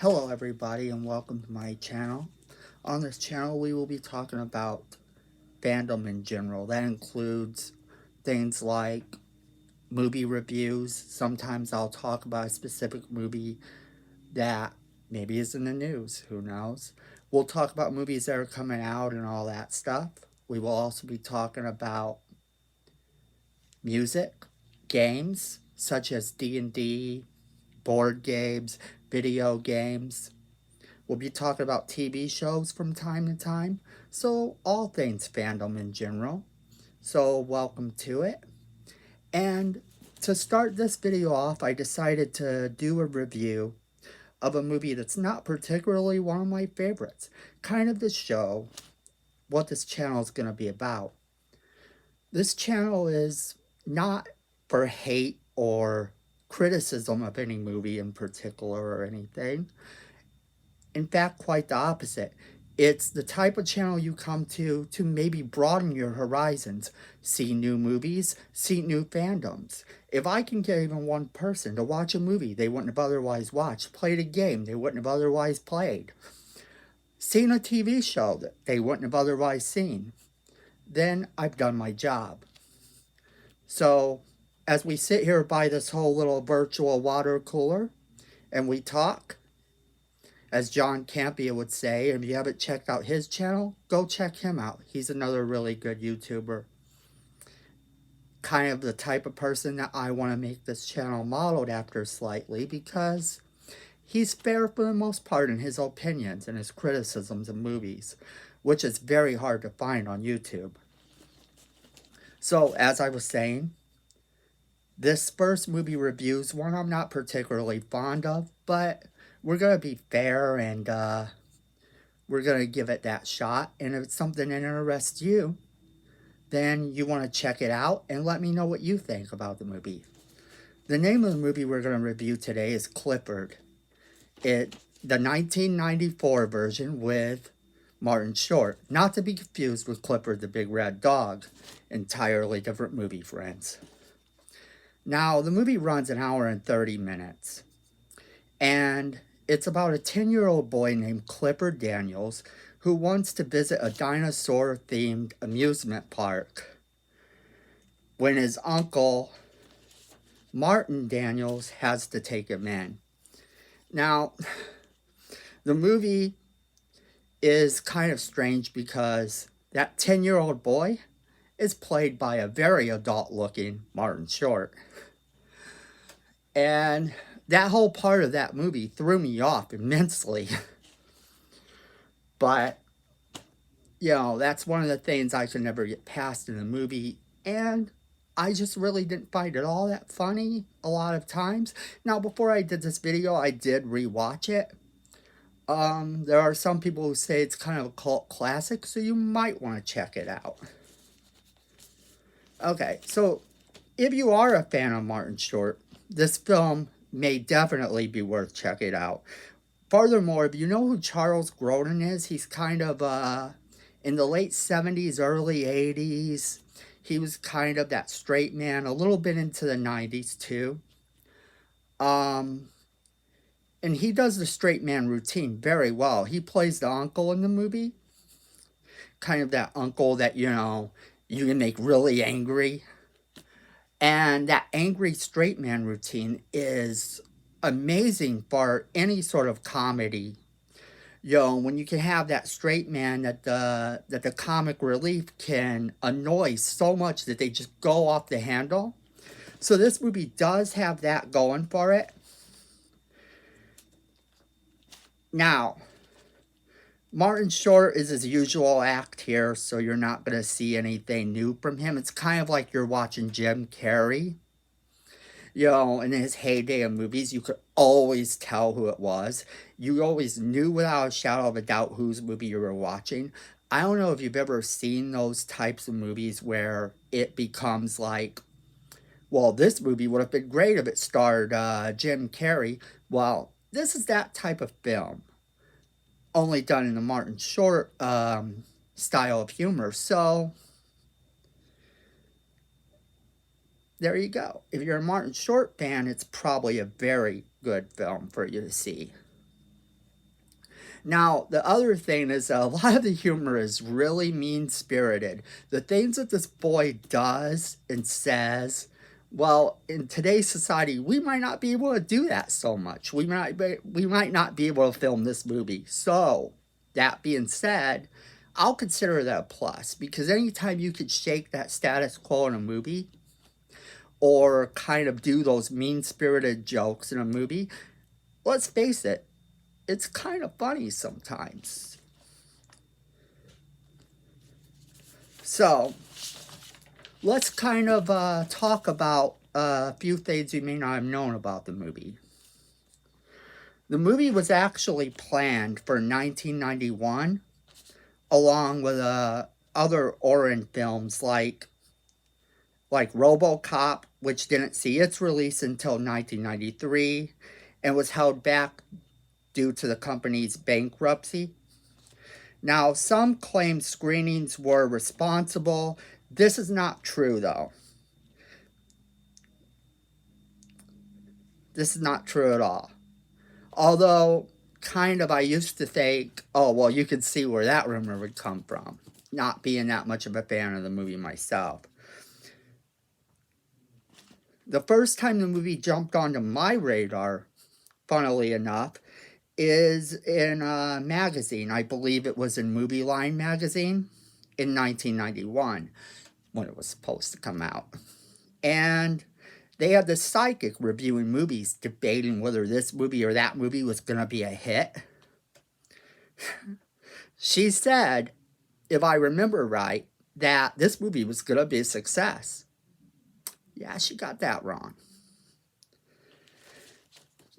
Hello everybody and welcome to my channel. On this channel we will be talking about fandom in general. That includes things like movie reviews. Sometimes I'll talk about a specific movie that maybe is in the news, who knows. We'll talk about movies that are coming out and all that stuff. We will also be talking about music, games such as D&D, board games, video games. We'll be talking about TV shows from time to time, so all things fandom in general. So welcome to it. And to start this video off, I decided to do a review of a movie that's not particularly one of my favorites. Kind of to show what this channel is going to be about. This channel is not for hate or criticism of any movie in particular or anything. In fact, quite the opposite. It's the type of channel you come to maybe broaden your horizons, see new movies, see new fandoms. If I can get even one person to watch a movie they wouldn't have otherwise watched, played a game they wouldn't have otherwise played, seen a TV show that they wouldn't have otherwise seen, then I've done my job. So, as we sit here by this whole little virtual water cooler and we talk, as John Campia would say, and if you haven't checked out his channel, go check him out. He's another really good YouTuber. Kind of the type of person that I want to make this channel modeled after slightly, because he's fair for the most part in his opinions and his criticisms of movies, which is very hard to find on YouTube. So, as I was saying, this first movie review is one I'm not particularly fond of, but we're going to be fair and we're going to give it that shot. And if it's something that interests you, then you want to check it out and let me know what you think about the movie. The name of the movie we're going to review today is Clifford. The 1994 version with Martin Short. Not to be confused with Clifford the Big Red Dog. Entirely different movie, friends. Now, the movie runs an hour and 30 minutes. And it's about a 10-year-old boy named Clifford Daniels who wants to visit a dinosaur-themed amusement park when his uncle, Martin Daniels, has to take him in. Now, the movie is kind of strange because that 10-year-old boy is played by a very adult-looking Martin Short. And that whole part of that movie threw me off immensely. But, you know, that's one of the things I could never get past in the movie. And I just really didn't find it all that funny a lot of times. Now, before I did this video, I did rewatch it. There are some people who say it's kind of a cult classic, so you might want to check it out. Okay, so if you are a fan of Martin Short, this film may definitely be worth checking out. Furthermore, if you know who Charles Grodin is, he's kind of in the late 70s, early 80s. He was kind of that straight man, a little bit into the 90s too. And he does the straight man routine very well. He plays the uncle in the movie. Kind of that uncle that, you know, you can make really angry. And that angry straight man routine is amazing for any sort of comedy. You know, when you can have that straight man that the comic relief can annoy so much that they just go off the handle. So this movie does have that going for it. Now, Martin Short is his usual act here, so you're not going to see anything new from him. It's kind of like you're watching Jim Carrey. You know, in his heyday of movies, you could always tell who it was. You always knew without a shadow of a doubt whose movie you were watching. I don't know if you've ever seen those types of movies where it becomes like, well, this movie would have been great if it starred Jim Carrey. Well, this is that type of film, only done in the Martin Short style of humor. So, there you go. If you're a Martin Short fan, it's probably a very good film for you to see. Now, the other thing is that a lot of the humor is really mean-spirited. The things that this boy does and says, well, in today's society, we might not be able to do that so much. We might not be able to film this movie. So, that being said, I'll consider that a plus, because anytime you could shake that status quo in a movie, or kind of do those mean-spirited jokes in a movie, let's face it, it's kind of funny sometimes. So, let's kind of talk about a few things you may not have known about the movie. The movie was actually planned for 1991, along with other Oren films like RoboCop, which didn't see its release until 1993 and was held back due to the company's bankruptcy. Now, some claim screenings were responsible. This is not true, though. This is not true at all. Although, kind of, I used to think, oh, well, you could see where that rumor would come from, not being that much of a fan of the movie myself. The first time the movie jumped onto my radar, funnily enough, is in a magazine. I believe it was in Movie Line magazine in 1991 when it was supposed to come out. And they had this psychic reviewing movies, debating whether this movie or that movie was going to be a hit. She said, if I remember right, that this movie was going to be a success. Yeah, she got that wrong.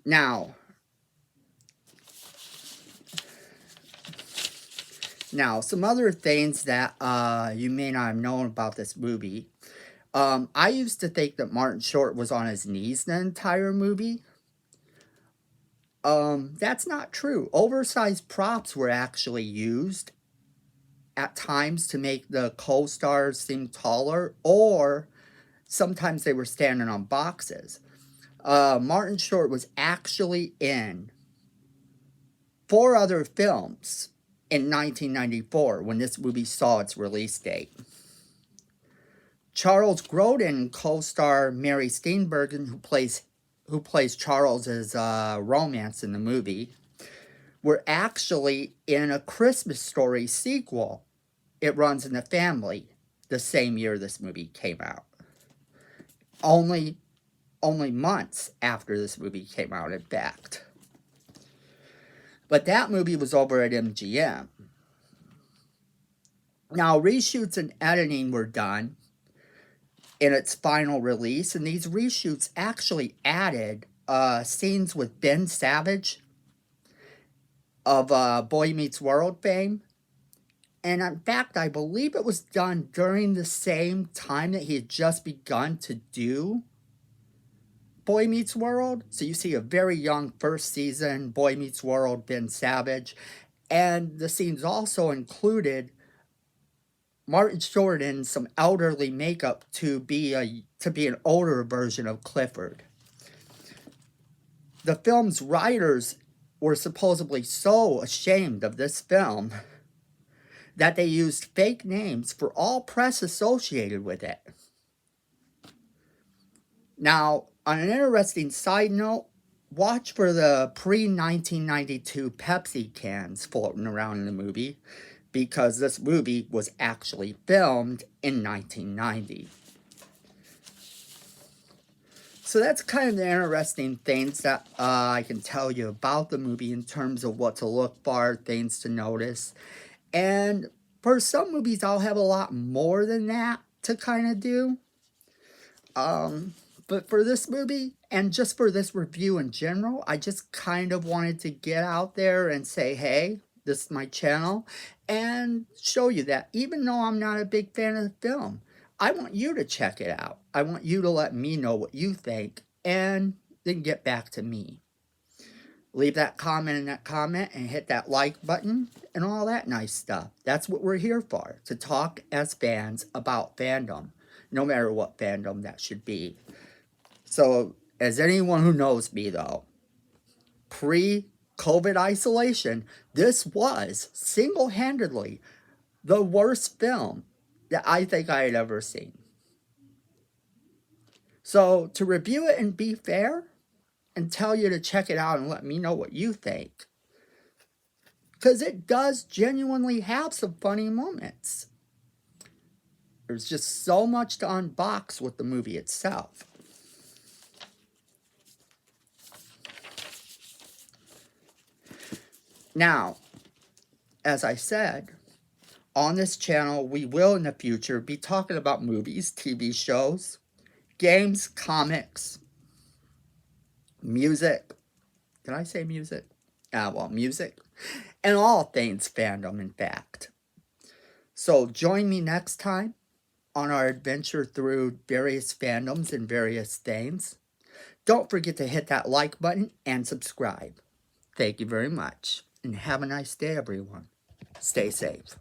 Now, some other things that you may not have known about this movie. I used to think that Martin Short was on his knees the entire movie. That's not true. Oversized props were actually used at times to make the co-stars seem taller, or sometimes they were standing on boxes. Martin Short was actually in 4 other films in 1994 when this movie saw its release date. Charles Grodin co-star Mary Steenburgen, who plays Charles's romance in the movie, were actually in a Christmas Story sequel. It Runs in the Family, the same year this movie came out. Only months after this movie came out, in fact. But that movie was over at MGM. Now, reshoots and editing were done in its final release, and these reshoots actually added scenes with Ben Savage of Boy Meets World fame. And in fact, I believe it was done during the same time that he had just begun to do Boy Meets World. So you see a very young first season Boy Meets World Ben Savage. And the scenes also included Martin Short in some elderly makeup to be an older version of Clifford. The film's writers were supposedly so ashamed of this film that they used fake names for all press associated with it. Now, on an interesting side note, watch for the pre-1992 Pepsi cans floating around in the movie, because this movie was actually filmed in 1990. So that's kind of the interesting things that I can tell you about the movie in terms of what to look for, things to notice. And for some movies, I'll have a lot more than that to kind of do. But for this movie, and just for this review in general, I just kind of wanted to get out there and say, hey, this is my channel, and show you that even though I'm not a big fan of the film, I want you to check it out. I want you to let me know what you think, and then get back to me. Leave that comment in that comment, and hit that like button, and all that nice stuff. That's what we're here for, to talk as fans about fandom, no matter what fandom that should be. So, as anyone who knows me, though, pre-COVID COVID isolation, this was single-handedly the worst film that I think I had ever seen. So to review it and be fair and tell you to check it out and let me know what you think, because it does genuinely have some funny moments. There's just so much to unbox with the movie itself. Now, as I said, on this channel, we will in the future be talking about movies, TV shows, games, comics, music. Did I say music? Well, music. And all things fandom, in fact. So join me next time on our adventure through various fandoms and various things. Don't forget to hit that like button and subscribe. Thank you very much. And have a nice day, everyone. Stay safe.